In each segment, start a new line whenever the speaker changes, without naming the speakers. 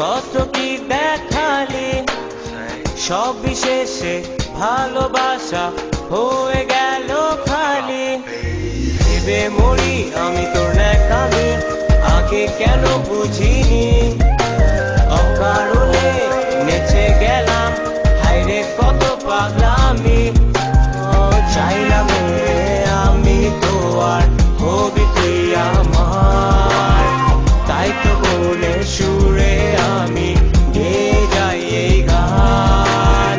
কত কি দেখালি, সব বিশেষে ভালোবাসা হয়ে গেল খালি। ভেবে মরি আমি তোর ন্যাকামি, আগে কেন বুঝিনি। অকারণে নেচে গেলাম, হায়রে কত পাগলামি। চাইলাম আমি তো আর হবি তুই আমার, তাই তো বলে সুরে আমি গেয়ে যাই এই গান।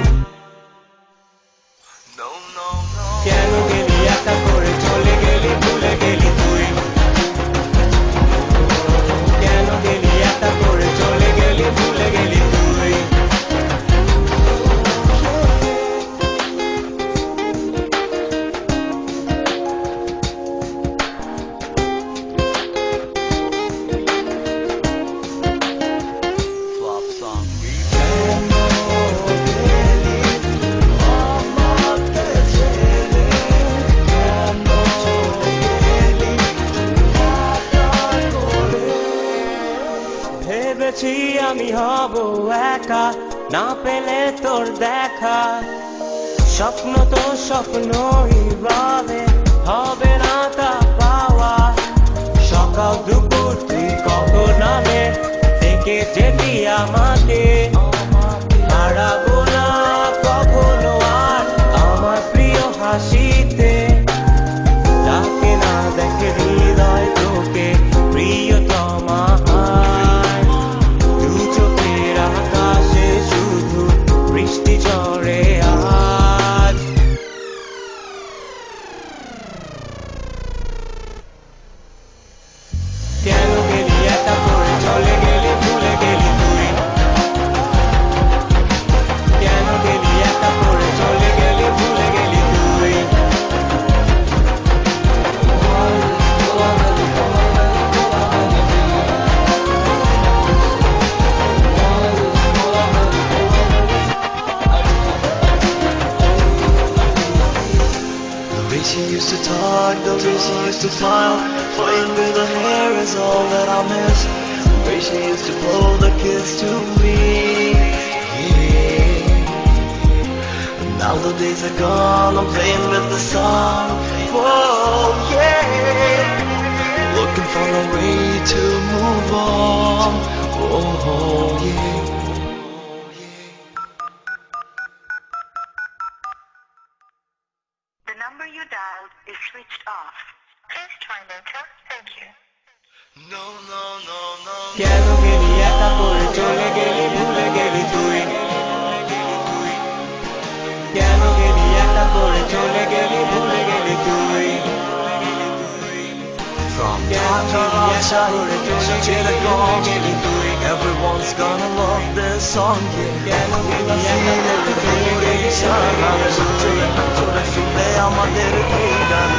কেন গেলি একা করে চলে গেলি, ভুলে গেলি তুই। কেন গেলি একা করে চলে গেলি, ভুলে গেলি তুই। ভেবেছি আমি হব একা, না পেলে তোর দেখা। স্বপ্ন তো স্বপ্নই রবে, হবে না তা পাওয়া। সকাল দুপুর তুই কখন নামে থেকে যেতি আমাকে। হারাবো না কখনো আর আমার প্রিয় হাসিতে। ডাকে না দেখে হৃদয় তোকে প্রিয়তমা। দু চোখের আকাশে শুধু বৃষ্টি ঝরে আজ। কেন গেলি একা করে চলে গেলি, ভুলে গেলি তুই। কেন গেলি একা করে চলে গেলি, ভুলে গেলি তুই।
The way she used to talk, the way she used to smile, playing with her hair is all that I miss. The way she used to blow the kiss to me. Yeah. And now the days are gone, I'm playing with the song. Whoa, yeah. Looking for a way to move on. Oh, yeah.
The number you dialed is switched off. Please try later. Thank you.
No, no, no, no.
কেন গেলি একা করে চলে গেলি, ভুলে গেলি তুই। কেন গেলি একা করে চলে গেলি, ভুলে গেলি তুই।
From
কেন
dawn to
গেলি একা করে চলে
till
গেলি,
it
ভুলে
goes.
গেলি তুই।
Everyone's gonna love this song, yeah.
কেন গেলি
I
একা
feel
করে
it
চলে গেলি,
vibration.
ভুলে গেলি তুই।
Sulle আমাদের এই গান।